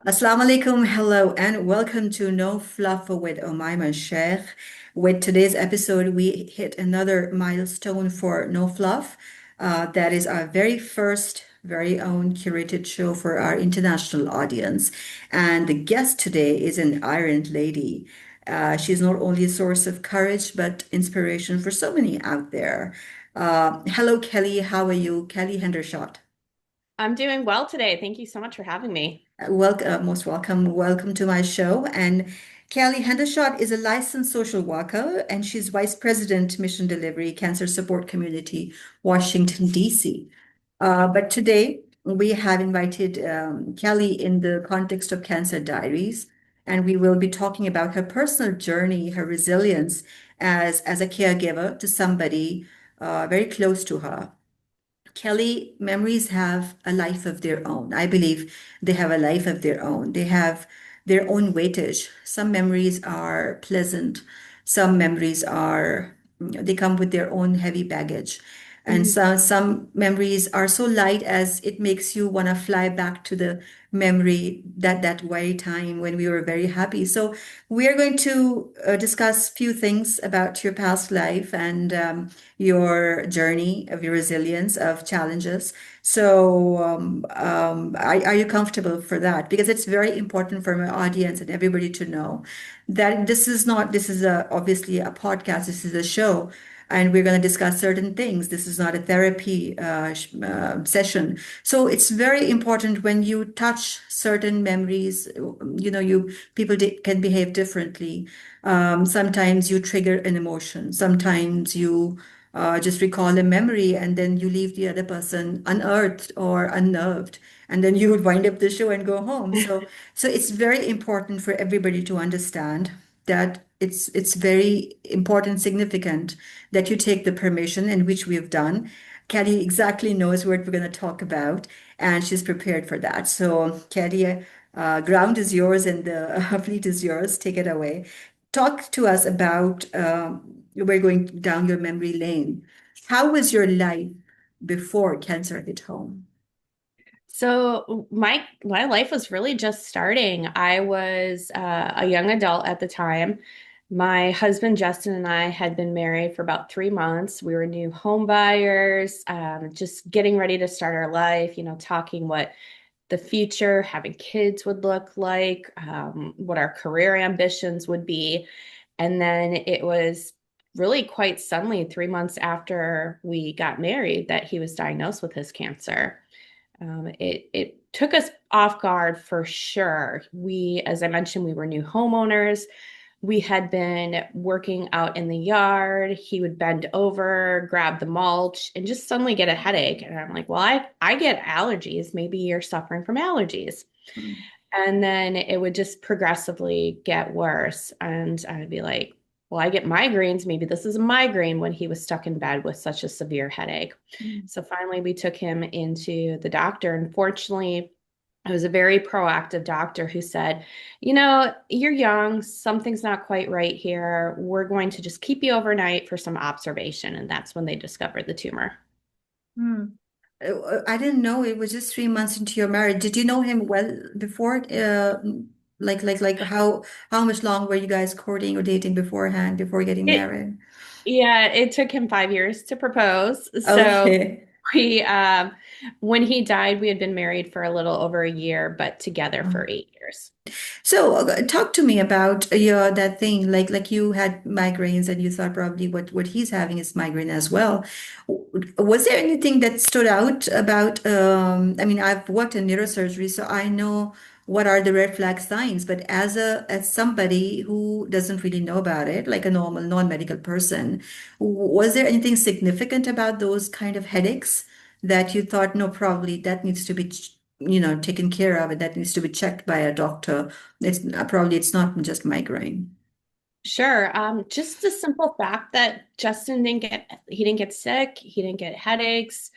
Assalamu alaikum, hello, and welcome to No Fluff with Omaima Sheikh. With today's episode, we hit another milestone for No Fluff. That is our very first, very own curated show for our international audience. And the guest today is an Ireland lady. She's not only a source of courage, but inspiration for so many out there. Hello, Kelly. How are you? Kelly Hendershot. I'm doing well today. Thank you so much for having me. Welcome, most welcome. Welcome to my show. And Kelly Hendershot is a licensed social worker, and she's Vice President, Mission Delivery, Cancer Support Community, Washington, D.C. But today we have invited Kelly in the context of Cancer Diaries, and we will be talking about her personal journey, her resilience as a caregiver to somebody very close to her. Kelly, memories have a life of their own. I believe they have a life of their own. They have their own weightage. Some memories are pleasant, some memories are, they come with their own heavy baggage. And Mhm. some memories are so light as it makes you want to fly back to the memory that very time when we were very happy. So we are going to discuss few things about your past life and your journey of your resilience of challenges. So, are you comfortable for that? Because it's very important for my audience and everybody to know that this is not, this is obviously a podcast, this is a show, and we're going to discuss certain things. This is not a therapy session. So it's very important when you touch certain memories, people can behave differently. Sometimes you trigger an emotion. Sometimes you just recall a memory and then you leave the other person unearthed or unnerved. And then you would wind up the show and go home. So it's very important for everybody to understand that it's very important, significant that you take the permission, and which we have done. Kelly exactly knows what we're going to talk about, and she's prepared for that. So, Kelly, ground is yours and the fleet is yours. Take it away. Talk to us about, we're going down your memory lane. How was your life before cancer hit home? So my life was really just starting. I was a young adult at the time. My husband Justin and I had been married for about 3 months. We were new home buyers, just getting ready to start our life. Talking what the future, having kids would look like, what our career ambitions would be. And then it was really quite suddenly, 3 months after we got married, that he was diagnosed with his cancer. It took us off guard for sure. As I mentioned, we were new homeowners. We had been working out in the yard. He would bend over, grab the mulch, and just suddenly get a headache. And I'm like, well, I get allergies. Maybe you're suffering from allergies. And then it would just progressively get worse. And I'd be like, well, I get migraines. Maybe this is a migraine when he was stuck in bed with such a severe headache. Mm. So finally, we took him into the doctor. Unfortunately, it was a very proactive doctor who said, you're young, something's not quite right here. We're going to just keep you overnight for some observation. And that's when they discovered the tumor. Hmm. I didn't know it was just 3 months into your marriage. Did you know him well before? Like how much long were you guys courting or dating beforehand before getting It, married? yeah, it took him 5 years to propose. So Okay. we, when he died, we had been married for a little over a year, but together for 8 years. So talk to me about your that thing like you had migraines and you thought probably what he's having is migraine as well. Was there anything that stood out about I mean I've worked in neurosurgery so I know what are the red flag signs, but as somebody who doesn't really know about it, like a normal non-medical person, was there anything significant about those kind of headaches that you thought, no, probably that needs to be taken care of and that needs to be checked by a doctor? It's probably it's not just migraine. Sure. Just the simple fact that Justin he didn't get sick, he didn't get headaches.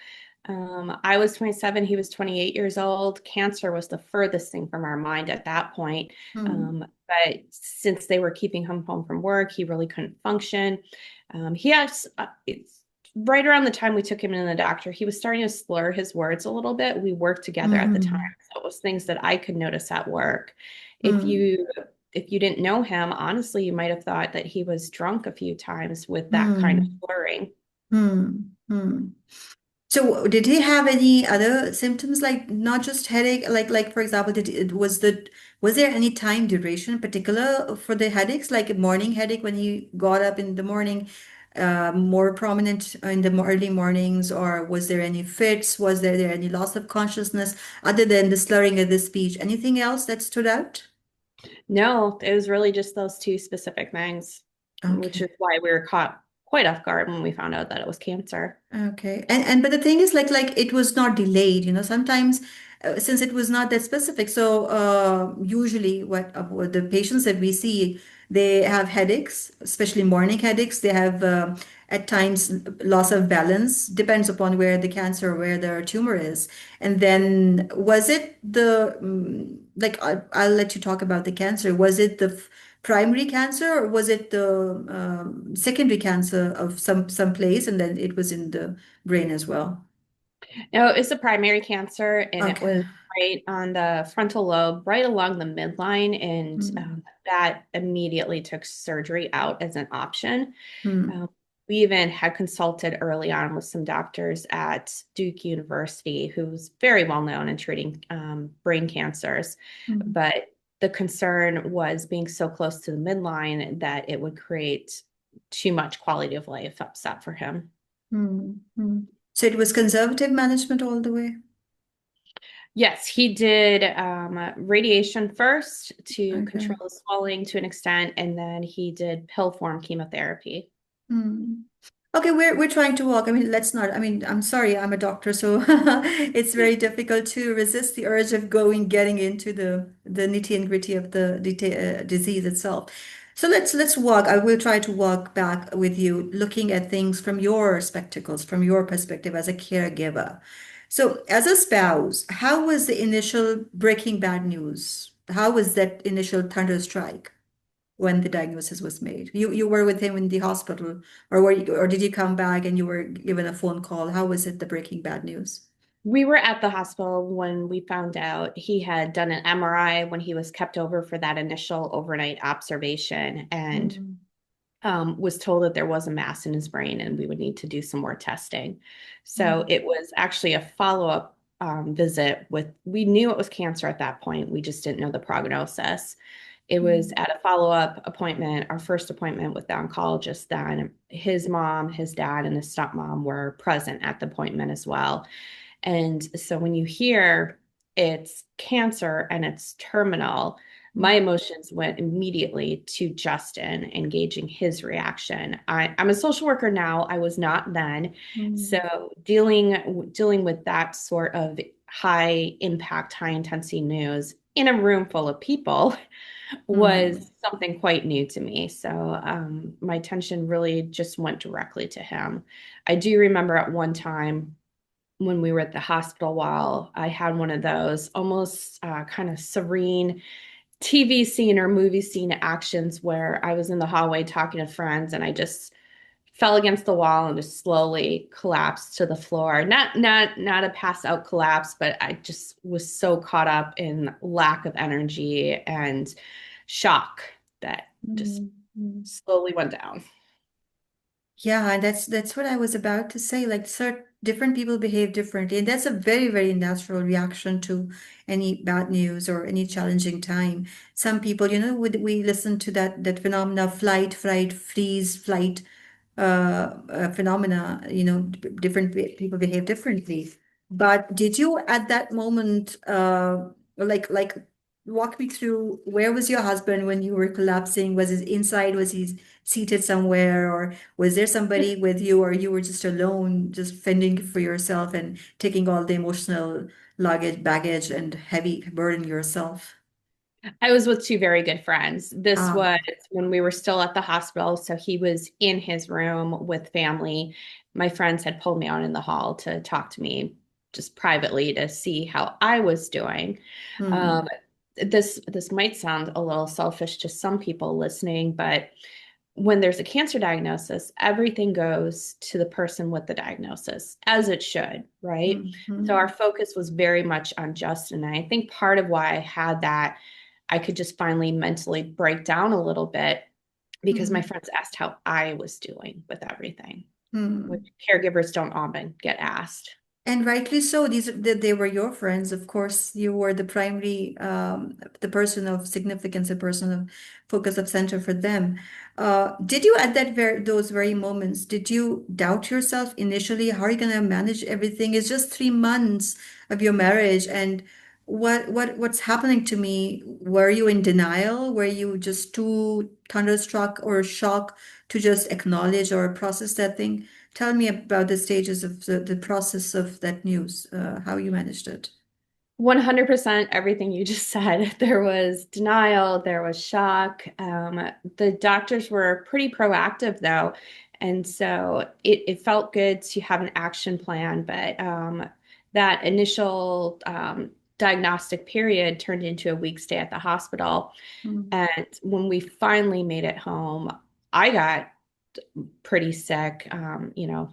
I was 27, he was 28 years old. Cancer was the furthest thing from our mind at that point. Hmm. But since they were keeping him home from work, he really couldn't function. He has, it's right around the time we took him in the doctor, he was starting to slur his words a little bit. We worked together at the time, Mm, so it was things that I could notice at work. If mm, you if you didn't know him, honestly, you might have thought that he was drunk a few times with that kind of mm, slurring. mm, mm. So did he have any other symptoms like not just headache like for example was there any time duration in particular for the headaches like a morning headache when he got up in the morning more prominent in the early mornings or was there any fits there any loss of consciousness other than the slurring of the speech anything else that stood out? No, it was really just those two specific things, which Okay. is why we were caught quite off guard when we found out that it was cancer. Okay. And but the thing is like it was not delayed, sometimes since it was not that specific. So usually what the patients that we see, they have headaches, especially morning headaches. They have at times loss of balance, depends upon where the cancer or where the tumor is. And then was it like I'll let you talk about the cancer. Was it the primary cancer or was it the secondary cancer of some place and then it was in the brain as well? No, it's a primary cancer, and it Okay. was right on the frontal lobe, right along the midline, and Hmm. that immediately took surgery out as an option. Hmm. Um, we even had consulted early on with some doctors at Duke University, who's very well known in treating brain cancers, Hmm. but the concern was being so close to the midline that it would create too much quality of life upset for him. Hmm. Hmm. So it was conservative management all the way. Yes, he did radiation first to Okay. control the swelling to an extent, and then he did pill form chemotherapy. Hmm. Okay, we're trying to walk. I mean, let's not. I mean, I'm sorry, I'm a doctor, so it's very difficult to resist the urge of getting into the nitty and gritty of the disease itself. So let's walk. I will try to walk back with you, looking at things from your spectacles, from your perspective as a caregiver. So, as a spouse, how was the initial breaking bad news? How was that initial thunder strike? When the diagnosis was made. You were with him in the hospital, or or did you come back and you were given a phone call? How was it the breaking bad news? We were at the hospital when we found out he had done an MRI when he was kept over for that initial overnight observation and Mm, was told that there was a mass in his brain and we would need to do some more testing. So mm, it was actually a follow-up visit with, we knew it was cancer at that point. We just didn't know the prognosis. It was mm, at a follow-up appointment, our first appointment with the oncologist then. His mom, his dad, and his stepmom were present at the appointment as well. And so when you hear it's cancer and it's terminal, my mm, emotions went immediately to Justin, engaging his reaction. I'm a social worker now. I was not then. mm, So dealing with that sort of high impact, high intensity news in a room full of people mm, was something quite new to me. So my attention really just went directly to him. I do remember at one time when we were at the hospital while I had one of those almost kind of serene TV scene or movie scene actions where I was in the hallway talking to friends and I just fell against the wall and just slowly collapsed to the floor. Not a pass out collapse, but I just was so caught up in lack of energy and shock that just mm, mm. slowly went down. Yeah, and that's what I was about to say. Like, certain different people behave differently, and that's a very, very natural reaction to any bad news or any challenging time. Some people, we listen to that phenomena, flight, fright, freeze, flight, phenomena. Different people behave differently. But did you at that moment, like, walk me through where was your husband when you were collapsing? Was he inside? Was he seated somewhere, or was there somebody with you, or you were just alone, just fending for yourself and taking all the emotional baggage, and heavy burden yourself? I was with two very good friends. This was Ah, when we were still at the hospital. So he was in his room with family. My friends had pulled me out in the hall to talk to me just privately to see how I was doing. Um, hmm, this might sound a little selfish to some people listening, but when there's a cancer diagnosis, everything goes to the person with the diagnosis, as it should, right? So Mm-hmm. our focus was very much on Justin. And I think part of why I had that, I could just finally mentally break down a little bit because my friends asked how I was doing with everything, which Mm-hmm. caregivers don't often get asked. And rightly so. They were your friends. Of course, you were the primary, the person of significance, the person of focus of center for them. Did you at those very moments, did you doubt yourself initially? How are you gonna manage everything? It's just 3 months of your marriage, and what's happening to me? Were you in denial? Were you just too thunderstruck or shocked to just acknowledge or process that thing? Tell me about the stages of the process of that news, how you managed it. 100% everything you just said. There was denial, there was shock. The doctors were pretty proactive though. And so it felt good to have an action plan. But that initial diagnostic period turned into a week stay at the hospital. Mm, And when we finally made it home, I got pretty sick,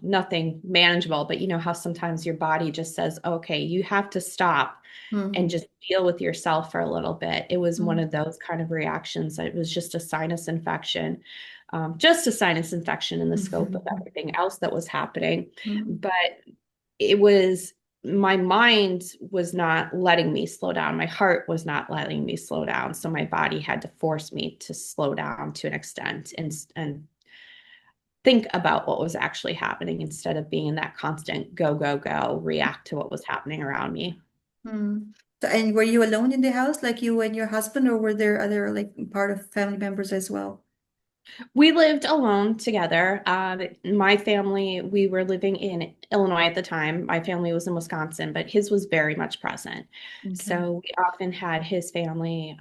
nothing manageable, but you know how sometimes your body just says, okay, you have to stop and mm, just deal with yourself for a little bit. It was one mm, of those kind of reactions. It was just a sinus infection, just a sinus infection in the scope of mm, everything else that was happening. mm, But it was, my mind was not letting me slow down. My heart was not letting me slow down. So my body had to force me to slow down to an extent and think about what was actually happening instead of being in that constant go, go, go, react to what was happening around me. mm. So, and were you alone in the house, like you and your husband, or were there other like part of family members as well? We lived alone together. My family, we were living in Illinois at the time. My family was in Wisconsin, but his was very much present. Okay. So we often had his family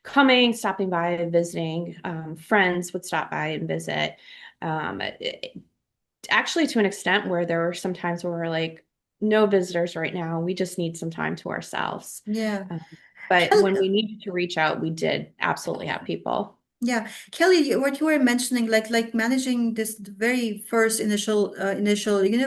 coming, stopping by, visiting. Friends would stop by and visit. Actually, to an extent where there were some times where we're like, no visitors right now. We just need some time to ourselves. Yeah. Um, but Kelly, when we needed to reach out, we did absolutely have people. yeah, Kelly, what you were mentioning, like managing this very first initial,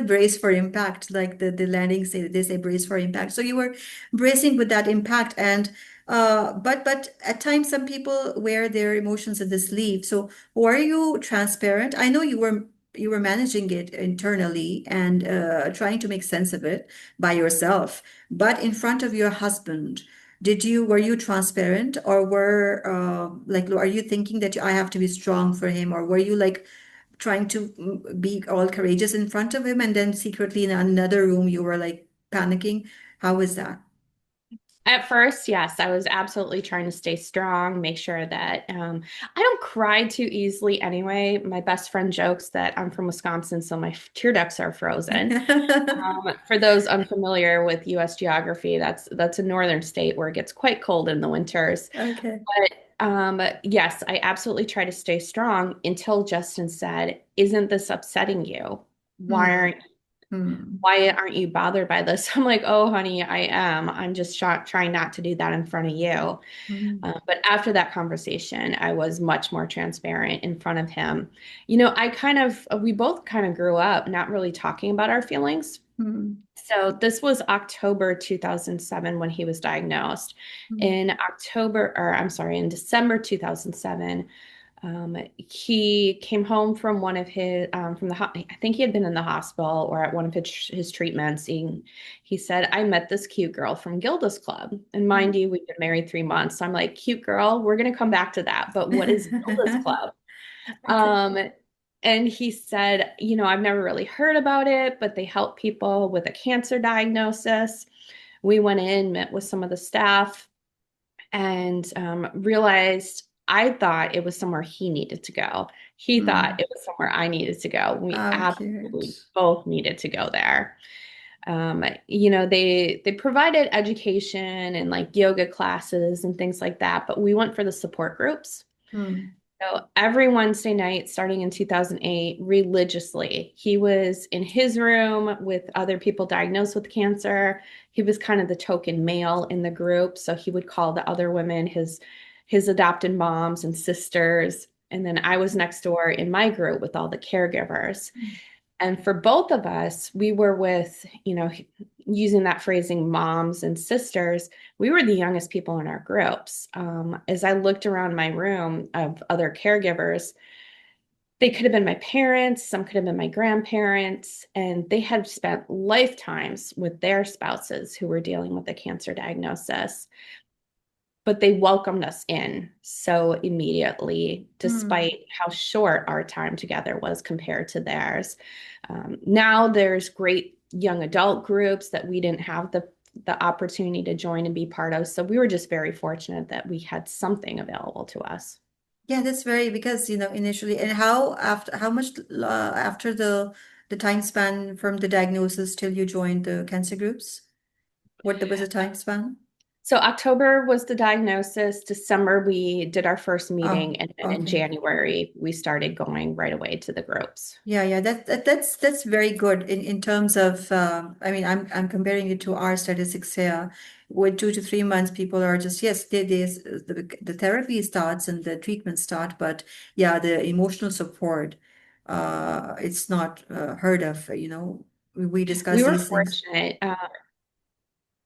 brace for impact, like the landing say they say brace for impact. So you were bracing with that impact, and but at times some people wear their emotions in the sleeve. So were you transparent? I know you were managing it internally and trying to make sense of it by yourself, but in front of your husband. Were you transparent or are you thinking that I have to be strong for him, or were you like trying to be all courageous in front of him and then secretly in another room you were like panicking? How was that? At first, yes, I was absolutely trying to stay strong, make sure that I don't cry too easily anyway. My best friend jokes that I'm from Wisconsin, so my tear ducts are frozen. For those unfamiliar with US geography, that's a northern state where it gets quite cold in the winters. Okay. But yes, I absolutely try to stay strong until Justin said, "Isn't this upsetting you? Why Hmm. aren't Hmm. why aren't you bothered by this?" I'm like, "Oh, honey, I am. I'm just trying not to do that in front of you." Hmm. But after that conversation, I was much more transparent in front of him. We both kind of grew up not really talking about our feelings. Hmm. So this was October 2007 when he was diagnosed. Hmm. In December 2007, he came home from one of his I think he had been in the hospital or at one of his treatments. He said, "I met this cute girl from Gilda's Club." And mind you, we've been married 3 months. So I'm like, cute girl, we're gonna come back to that. But what is Gilda's Club? Okay. Um, and he said, "I've never really heard about it, but they help people with a cancer diagnosis." We went in, met with some of the staff, and realized I thought it was somewhere he needed to go. He thought Hmm. it was somewhere I needed to go. We How absolutely cute. both needed to go there. They provided education and like yoga classes and things like that, but we went for the support groups. Hmm. So every Wednesday night, starting in 2008, religiously, he was in his room with other people diagnosed with cancer. He was kind of the token male in the group, so he would call the other women his adopted moms and sisters. And then I was next door in my group with all the caregivers. And for both of us, we were with, using that phrasing, moms and sisters, we were the youngest people in our groups. As I looked around my room of other caregivers, they could have been my parents, some could have been my grandparents, and they had spent lifetimes with their spouses who were dealing with a cancer diagnosis. But they welcomed us in so immediately, Mm. despite how short our time together was compared to theirs. Now there's great young adult groups that we didn't have the opportunity to join and be part of. So we were just very fortunate that we had something available to us. Yeah, that's very because initially, and how much after the time span from the diagnosis till you joined the cancer groups? What was the time span? So October was the diagnosis. December, we did our first Oh, meeting, and then in okay. January, we started going right away to the groups. Yeah, yeah, that's very good in terms of I mean I'm comparing it to our statistics here. With 2 to 3 months, people are just yes, the therapy starts and the treatment start, but yeah, the emotional support, it's not heard of. We We discuss were these things. fortunate.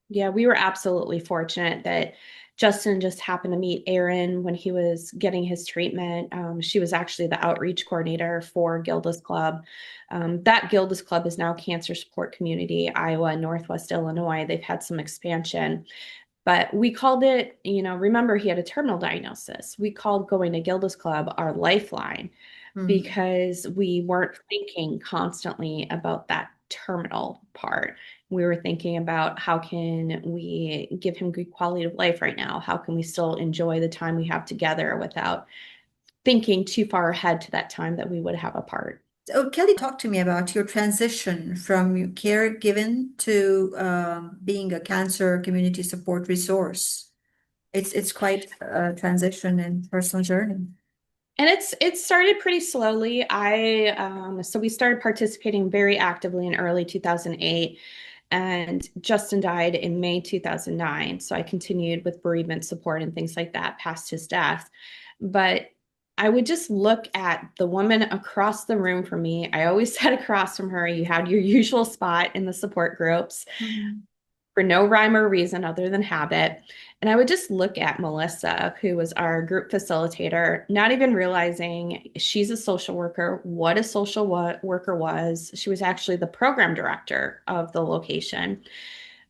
Yeah, we were absolutely fortunate that Justin just happened to meet Erin when he was getting his treatment. She was actually the outreach coordinator for Gilda's Club. That Gilda's Club is now Cancer Support Community, Iowa, Northwest Illinois. They've had some expansion, but we called it, remember he had a terminal diagnosis. We called going to Gilda's Club our lifeline Mm. because we weren't thinking constantly about that terminal part. We were thinking about how can we give him good quality of life right now? How can we still enjoy the time we have together without thinking too far ahead to that time that we would have apart? So Kelly, talk to me about your transition from your caregiving to being a cancer community support resource. It's quite a transition and personal journey. And it started pretty slowly. So we started participating very actively in early 2008, and Justin died in May 2009. So I continued with bereavement support and things like that past his death. But I would just look at the woman across the room from me. I always sat across from her. You had your usual spot in the support groups Mhm. for no rhyme or reason other than habit. And I would just look at Melissa, who was our group facilitator, not even realizing she's a social worker, what a worker was. She was actually the program director of the location.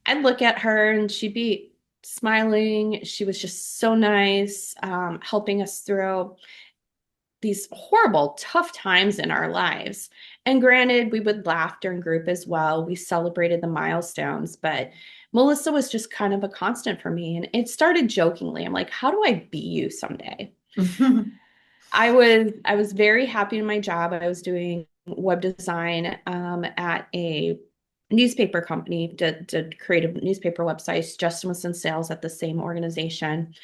I'd look at her and she'd be smiling. She was just so nice, helping us through these horrible, tough times in our lives. And granted, we would laugh during group as well. We celebrated the milestones, but Melissa was just kind of a constant for me. And it started jokingly. I'm like, how do I be you someday? I was very happy in my job. I was doing web design at a newspaper company, did creative newspaper websites. Justin was in sales at the same organization.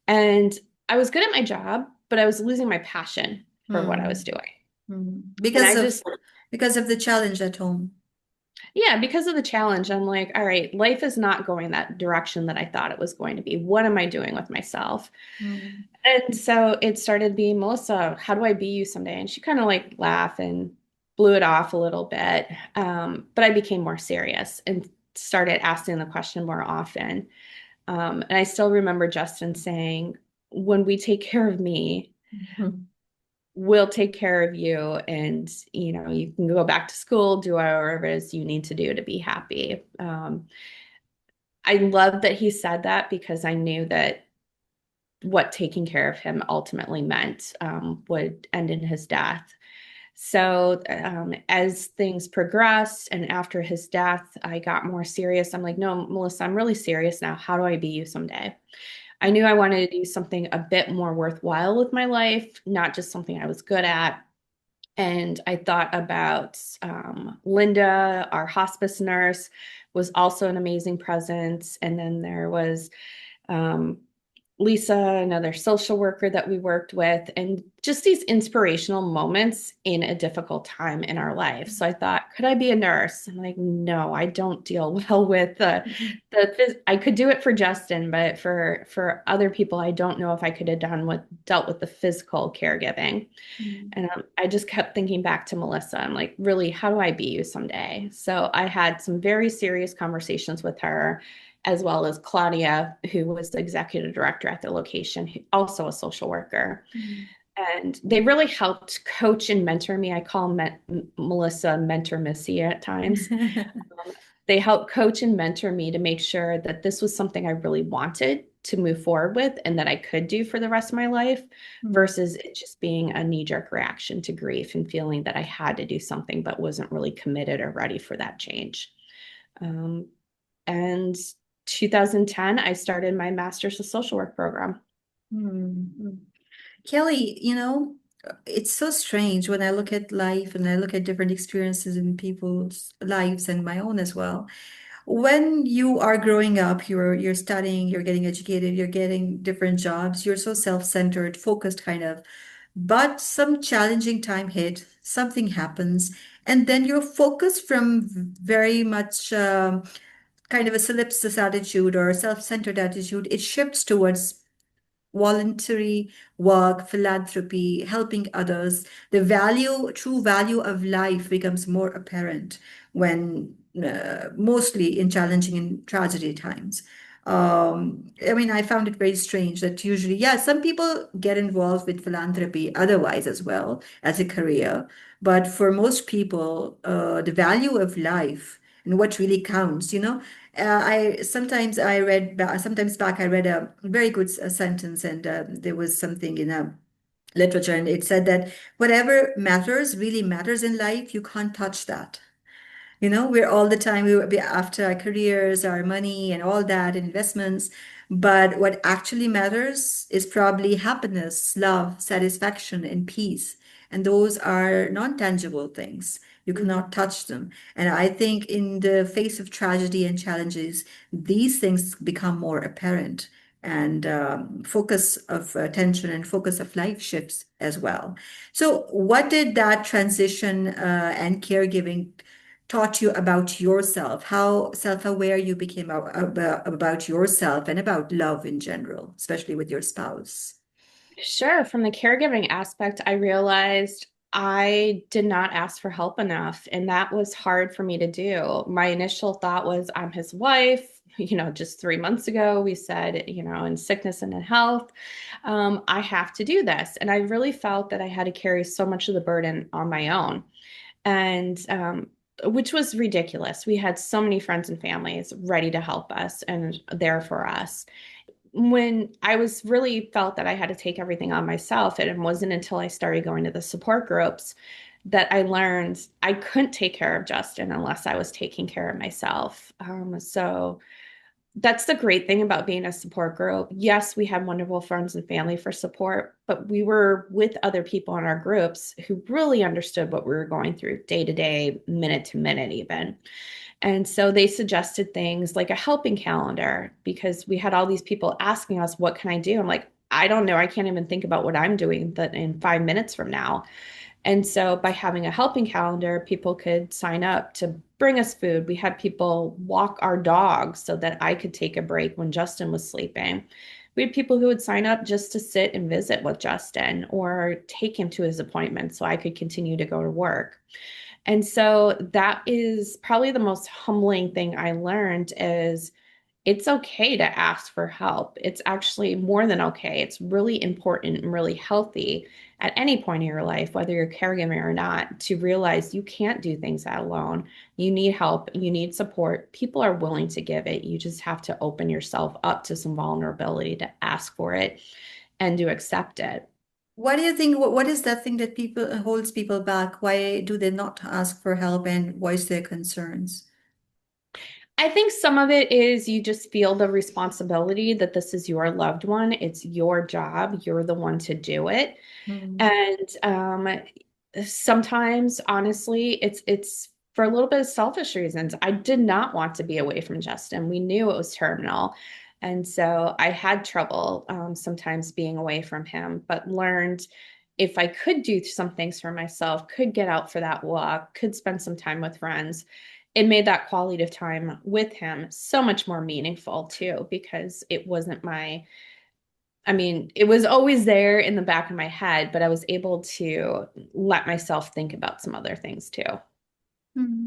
And I was good at my job, but I was losing my passion for what I was Mm. doing. Mm. And I just, Because of the challenge at home. yeah, because of the challenge, I'm like, all right, life is not going that direction that I thought it was going to be. What am I doing with myself? Mm. And so it started being, Melissa, how do I be you someday? And she kind of like laughed and blew it off a little bit. But I became more serious and started asking the question more often. And I still remember Justin saying, when we take care of me, Mhm. we'll take care of you. And, you can go back to school, do whatever it is you need to do to be happy. I love that he said that because I knew that what taking care of him ultimately meant would end in his death. So, as things progressed and after his death, I got more serious. I'm like, no, Melissa, I'm really serious now. How do I be you someday? I knew I wanted to do something a bit more worthwhile with my life, not just something I was good at. And I thought about Linda, our hospice nurse, was also an amazing presence. And then there was um, Lisa, another social worker that we worked with, and just these inspirational moments in a difficult time in our life. So I thought, could I be a nurse? I'm like, no, I don't deal well with I could do it for Justin, but for other people, I don't know if I could have dealt with the physical caregiving. Mm. And I just kept thinking back to Melissa. I'm like, really, how do I be you someday? So I had some very serious conversations with her, as well as Claudia, who was the executive director at the location, also a social worker. Mm. And they really helped coach and mentor me. I call Melissa Mentor Missy at times. They helped coach and mentor me to make sure that this was something I really wanted to move forward with and that I could do for the rest of my life Mm. versus it just being a knee-jerk reaction to grief and feeling that I had to do something but wasn't really committed or ready for that change. Um, and 2010, I started my master's of social work program. Mm. Kelly, it's so strange when I look at life and I look at different experiences in people's lives and my own as well. When you are growing up, you're studying, you're getting educated, you're getting different jobs, you're so self-centered, focused kind of. But some challenging time hit, something happens, and then your focus from very much kind of a solipsist attitude or self-centered attitude, it shifts towards voluntary work, philanthropy, helping others. The value, true value of life becomes more apparent when, mostly in challenging and tragedy times. I mean, I found it very strange that usually, yeah, some people get involved with philanthropy otherwise as well as a career. But for most people, the value of life and what really counts, I sometimes I read sometimes back I read a very good sentence, and there was something in a literature, and it said that whatever matters really matters in life, you can't touch that. We're all the time, we will be after our careers, our money, and all that, investments. But what actually matters is probably happiness, love, satisfaction, and peace. And those are non-tangible things. You Mhm. cannot touch them. And I think in the face of tragedy and challenges, these things become more apparent. And focus of attention and focus of life shifts as well. So, what did that transition and caregiving taught you about yourself, how self-aware you became about yourself and about love in general, especially with your spouse? Sure. From the caregiving aspect, I realized I did not ask for help enough, and that was hard for me to do. My initial thought was, I'm his wife. Just 3 months ago, we said, in sickness and in health, I have to do this. And I really felt that I had to carry so much of the burden on my own. And which was ridiculous. We had so many friends and families ready to help us and there for us. When I was really felt that I had to take everything on myself, and it wasn't until I started going to the support groups that I learned I couldn't take care of Justin unless I was taking care of myself. So that's the great thing about being a support group. Yes, we had wonderful friends and family for support, but we were with other people in our groups who really understood what we were going through day to day, minute to minute, even. And so they suggested things like a helping calendar because we had all these people asking us, what can I do? I'm like, I don't know. I can't even think about what I'm doing that in 5 minutes from now. And so by having a helping calendar, people could sign up to bring us food. We had people walk our dogs so that I could take a break when Justin was sleeping. We had people who would sign up just to sit and visit with Justin or take him to his appointment so I could continue to go to work. And so that is probably the most humbling thing I learned is it's okay to ask for help. It's actually more than okay. It's really important and really healthy at any point in your life, whether you're caregiving or not, to realize you can't do things that alone. You need help, you need support. People are willing to give it. You just have to open yourself up to some vulnerability to ask for it and to accept it. What do you think? What is that thing that people holds people back? Why do they not ask for help and voice their concerns? I think some of it is you just feel the responsibility that this is your loved one. It's your job. You're the one to do it. Hmm. And sometimes, honestly, it's for a little bit of selfish reasons. I did not want to be away from Justin. We knew it was terminal. And so I had trouble sometimes being away from him, but learned if I could do some things for myself, could get out for that walk, could spend some time with friends, it made that quality of time with him so much more meaningful too, because it wasn't I mean, it was always there in the back of my head, but I was able to let myself think about some other things too. Hmm.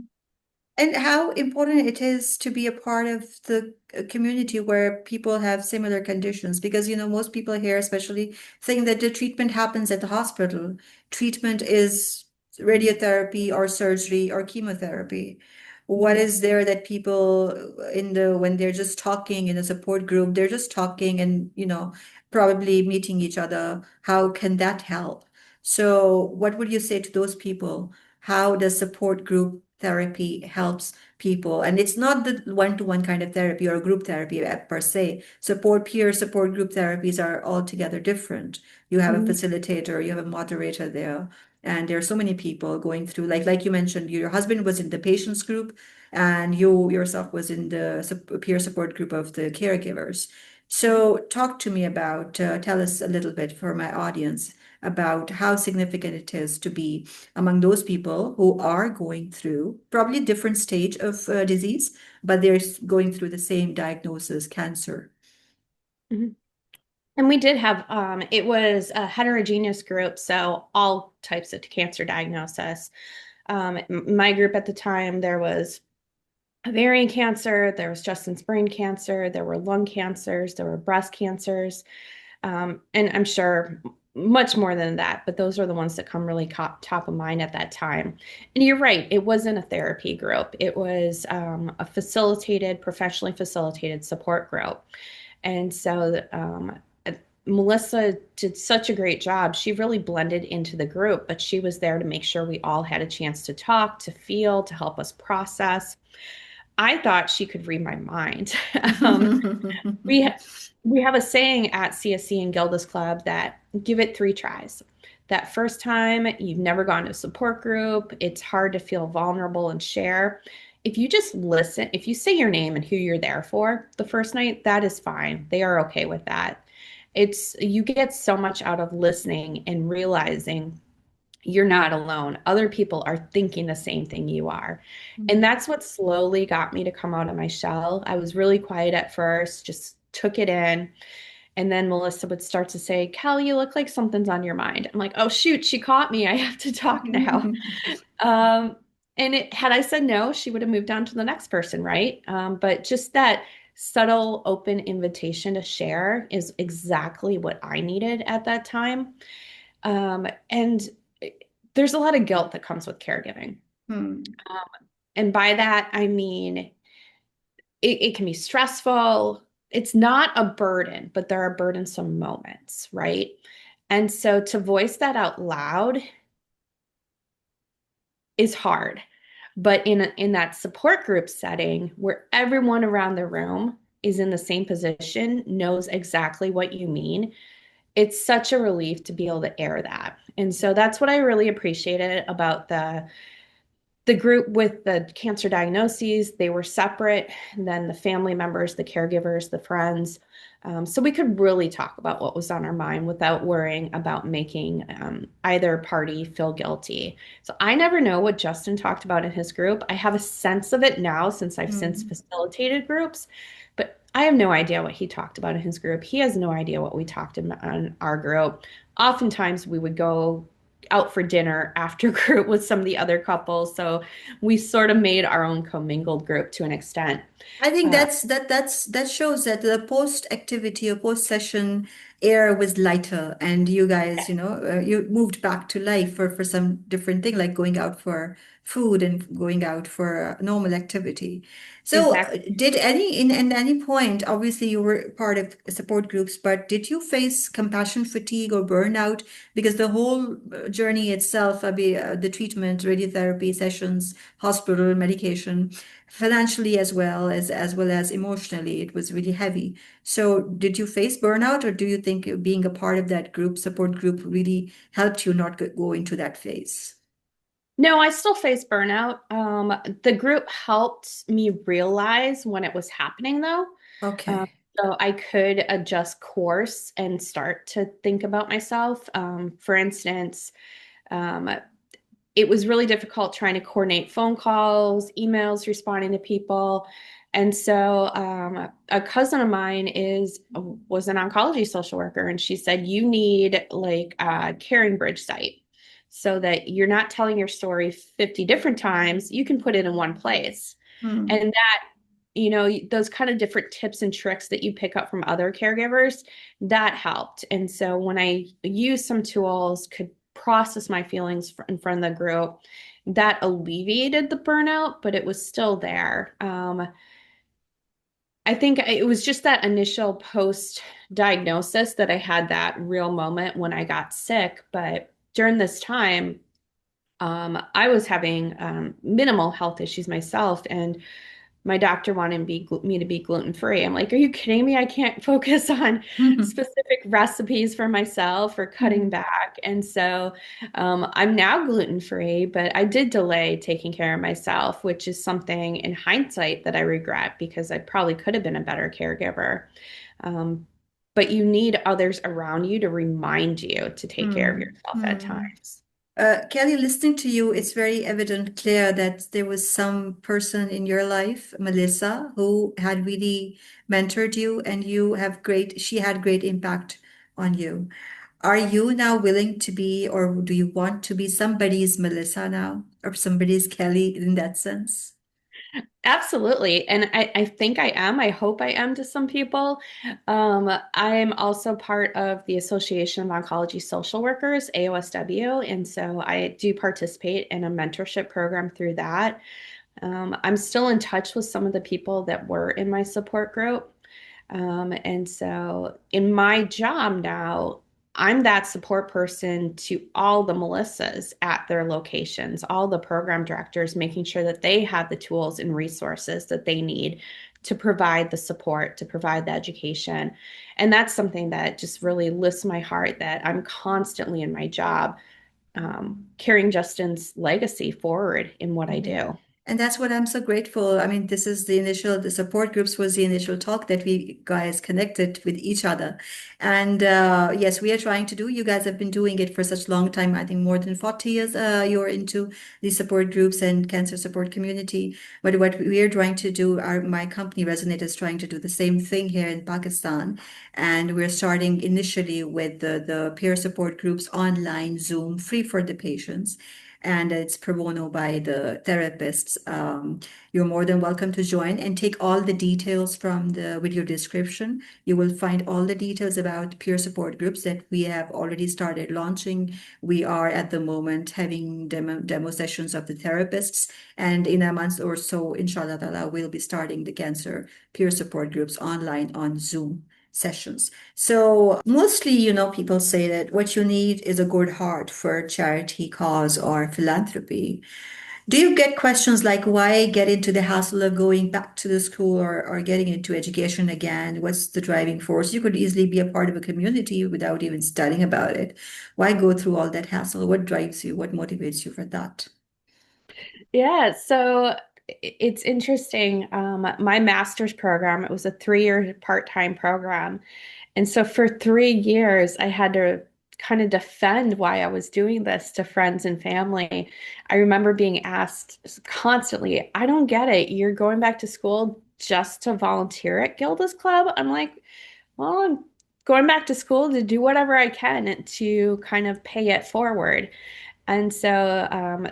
And how important it is to be a part of the community where people have similar conditions. Because, most people here, especially, think that the treatment happens at the hospital. Treatment is radiotherapy or surgery or chemotherapy. What Mhm. is there that people when they're just talking in a support group, they're just talking and, probably meeting each other. How can that help? So, what would you say to those people? How does support group therapy helps people? And it's not the one-to-one kind of therapy or group therapy per se. Peer support group therapies are altogether different. You have a Mhm. facilitator, you have a moderator there, and there are so many people going through, like you mentioned, your husband was in the patients group, and you yourself was in the peer support group of the caregivers. So talk to me about, tell us a little bit for my audience about how significant it is to be among those people who are going through probably a different stage of disease, but they're going through the same diagnosis, cancer. Mhm. And we did have, it was a heterogeneous group, so all types of cancer diagnosis. My group at the time, there was ovarian cancer, there was Justin's brain cancer, there were lung cancers, there were breast cancers, and I'm sure much more than that, but those are the ones that come really top of mind at that time. And you're right, it wasn't a therapy group, it was a professionally facilitated support group. And so Melissa did such a great job. She really blended into the group, but she was there to make sure we all had a chance to talk, to feel, to help us process. I thought she could read my mind. um, we ha- we have a saying at CSC and Gilda's Club that give it 3 tries. That first time you've never gone to a support group, it's hard to feel vulnerable and share. If you just listen, if you say your name and who you're there for the first night, that is fine. They are okay with that. It's you get so much out of listening and realizing you're not alone. Other people are thinking the same thing you are. And that's what slowly got me to come out of my shell. I was really quiet at first, just took it in. And then Melissa would start to say, Kelly, you look like something's on your mind. I'm like, oh, shoot, she caught me. I have to talk now. Um, had I said no, she would have moved on to the next person, right? But just that subtle, open invitation to share is exactly what I needed at that time. And there's a lot of guilt that comes with caregiving. Hmm. Um, and by that, I mean, it can be stressful. It's not a burden, but there are burdensome moments, right? And so to voice that out loud is hard. But in that support group setting where everyone around the room is in the same position, knows exactly what you mean, it's such a relief to be able to air that. And so that's what I really appreciated about the group with the cancer diagnoses. They were separate, and then the family members, the caregivers, the friends. So we could really talk about what was on our mind without worrying about making either party feel guilty. So I never know what Justin talked about in his group. I have a sense of it now since I've since Hmm. facilitated groups, but I have no idea what he talked about in his group. He has no idea what we talked in our group. Oftentimes we would go out for dinner after group with some of the other couples. So we sort of made our own commingled group to an extent. I think Uh, that shows that the post activity or post session air was lighter, and you guys, you moved back to life for some different thing, like going out for food and going out for normal activity. So, exactly. did in any point, obviously you were part of support groups, but did you face compassion fatigue or burnout? Because the whole journey itself, the treatment, radiotherapy sessions, hospital medication, financially as well as emotionally, it was really heavy. So did you face burnout, or do you think being a part of that support group really helped you not go into that phase? No, I still face burnout. The group helped me realize when it was happening, though. Okay. So I could adjust course and start to think about myself. For instance, um, it was really difficult trying to coordinate phone calls, emails, responding to people. And so a cousin of mine is was an oncology social worker, and she said you need like a Caring Bridge site so that you're not telling your story 50 different times. You can put it in one place. Hmm. And that, those kind of different tips and tricks that you pick up from other caregivers, that helped. And so when I used some tools, could process my feelings in front of the group, that alleviated the burnout, but it was still there. I think it was just that initial post diagnosis that I had that real moment when I got sick. But during this time, I was having minimal health issues myself, and my doctor wanted me to be gluten free. I'm like, are you kidding me? I can't focus on Hmm. specific recipes for myself or cutting back. And so I'm now gluten free, but I did delay taking care of myself, which is something in hindsight that I regret because I probably could have been a better caregiver. Um, but you need others around you to remind you to take care of Hmm. yourself at Hmm. times. Kelly, listening to you, it's very evident, clear that there was some person in your life, Melissa, who had really mentored you, and she had great impact on you. Are you now willing to be, or do you want to be somebody's Melissa now, or somebody's Kelly in that sense? Absolutely. And I think I am. I hope I am to some people. I'm also part of the Association of Oncology Social Workers, AOSW. And so I do participate in a mentorship program through that. I'm still in touch with some of the people that were in my support group. And so in my job now, I'm that support person to all the Melissas at their locations, all the program directors, making sure that they have the tools and resources that they need to provide the support, to provide the education. And that's something that just really lifts my heart that I'm constantly in my job, carrying Justin's legacy forward in what I Mhm. do. And that's what I'm so grateful. I mean, the support groups was the initial talk that we guys connected with each other. And yes, we are trying to do, you guys have been doing it for such long time. I think more than 40 years you're into the support groups and cancer support community. But what we are trying to do, my company Resonate is trying to do the same thing here in Pakistan. And we're starting initially with the peer support groups online, Zoom, free for the patients, and it's pro bono by the therapists. You're more than welcome to join and take all the details from the video description. You will find all the details about peer support groups that we have already started launching. We are at the moment having demo sessions of the therapists, and in a month or so, inshallah, ta'ala, we'll be starting the cancer peer support groups online on Zoom sessions. So mostly, people say that what you need is a good heart for charity cause or philanthropy. Do you get questions like why get into the hassle of going back to the school, or getting into education again? What's the driving force? You could easily be a part of a community without even studying about it. Why go through all that hassle? What drives you? What motivates you for that? Yeah, so it's interesting. My master's program, it was a 3-year part-time program. And so for 3 years, I had to kind of defend why I was doing this to friends and family. I remember being asked constantly, I don't get it. You're going back to school just to volunteer at Gilda's Club? I'm like, well, I'm going back to school to do whatever I can to kind of pay it forward. And so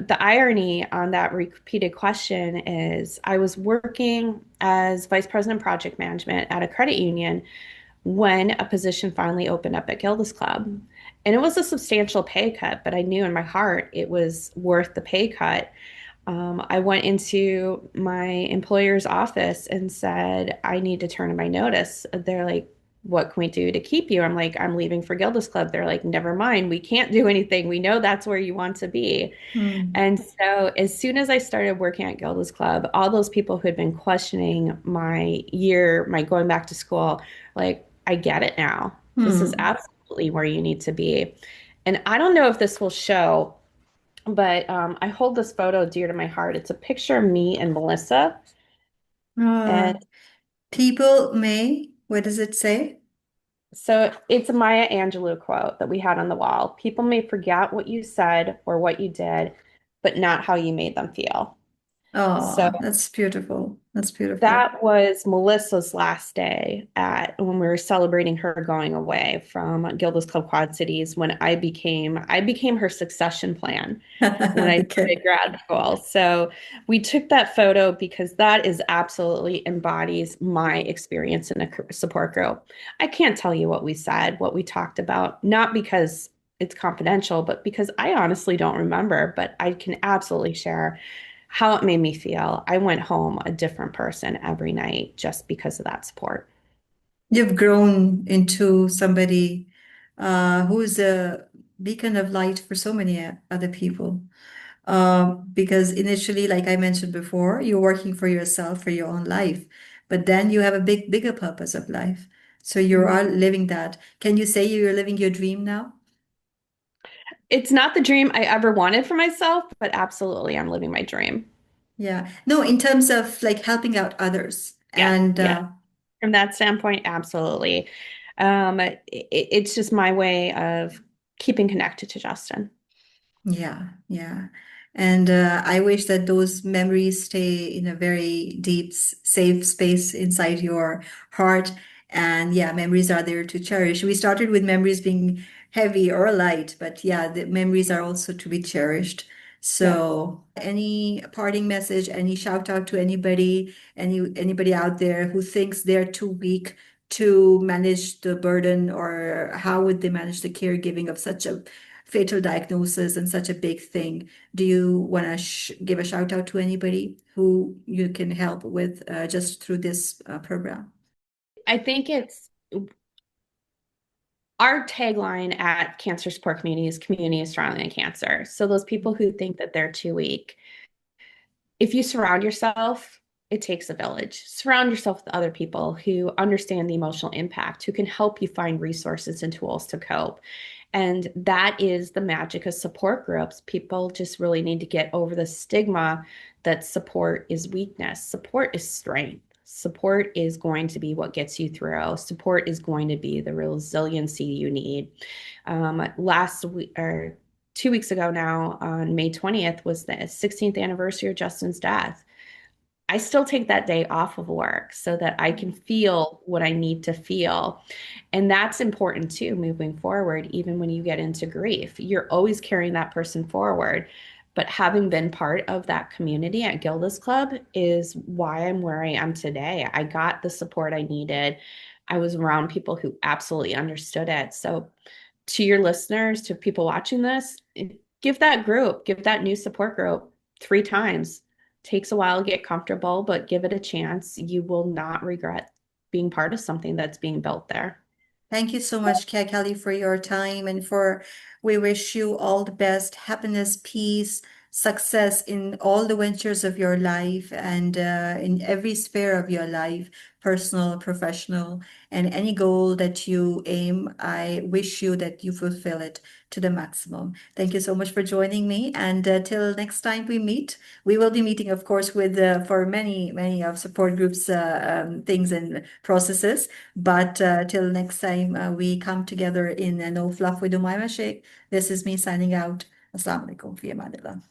the irony on that repeated question is I was working as vice president project management at a credit union when a position finally opened up at Gilda's Club. And it was a substantial pay cut, but I knew in my heart it was worth the pay cut. I went into my employer's office and said, I need to turn in my notice. They're like, what can we do to keep you? I'm like, I'm leaving for Gilda's Club. They're like, never mind. We can't do anything. We know that's where you want to be. Hmm. And so, as soon as I started working at Gilda's Club, all those people who had been questioning my going back to school, like, I get it now. This is Hmm. absolutely where you need to be. And I don't know if this will show, but I hold this photo dear to my heart. It's a picture of me and Melissa. Uh, And People may. What does it say? So it's a Maya Angelou quote that we had on the wall. People may forget what you said or what you did, but not how you made them feel. So Oh, that's beautiful. That's beautiful. that was Melissa's last day at when we were celebrating her going away from Gilda's Club Quad Cities when I became her succession plan when I Okay. started grad school. So we took that photo because that is absolutely embodies my experience in a support group. I can't tell you what we said, what we talked about, not because it's confidential, but because I honestly don't remember, but I can absolutely share how it made me feel. I went home a different person every night just because of that support. You've grown into somebody who's a beacon of light for so many other people. Because initially, like I mentioned before, you're working for yourself, for your own life, but then you have a bigger purpose of life. So you Mhm. are living that. Can you say you're living your dream now? It's not the dream I ever wanted for myself, but absolutely, I'm living my dream. Yeah. No, in terms of like helping out others. Yes, And yes. From that standpoint, absolutely. It's just my way of keeping connected to Justin. yeah, yeah. And I wish that those memories stay in a very deep, safe space inside your heart. And yeah, memories are there to cherish. We started with memories being heavy or light, but yeah, the memories are also to be cherished. Yes. So, any parting message, any shout out to anybody out there who thinks they're too weak to manage the burden, or how would they manage the caregiving of such a fatal diagnosis and such a big thing? Do you want to give a shout out to anybody who you can help with just through this program? I think it's our tagline at Cancer Support Community is community is stronger than cancer. So those people who think that they're too weak, if you surround yourself, it takes a village. Surround yourself with other people who understand the emotional impact, who can help you find resources and tools to cope. And that is the magic of support groups. People just really need to get over the stigma that support is weakness. Support is strength. Support is going to be what gets you through. Support is going to be the resiliency you need. Last week or 2 weeks ago now, on May 20th, was the 16th anniversary of Justin's death. I still take that day off of work so that I can feel what I need to feel. And that's important too, moving forward, even when you get into grief. You're always carrying that person forward. But having been part of that community at Gilda's Club is why I'm where I am today. I got the support I needed. I was around people who absolutely understood it. So, to your listeners, to people watching this, give that new support group 3 times. Takes a while to get comfortable, but give it a chance. You will not regret being part of something that's being built there. Thank you so much, Kelly, for your time, and for we wish you all the best, happiness, peace, success in all the ventures of your life and in every sphere of your life, personal, professional, and any goal that you aim. I wish you that you fulfill it to the maximum. Thank you so much for joining me, and till next time we meet, we will be meeting, of course, with for many of support groups things and processes. But till next time we come together in No Fluff with Omaima Sheikh, this is me signing out. Assalamu alaikum fi amanillah.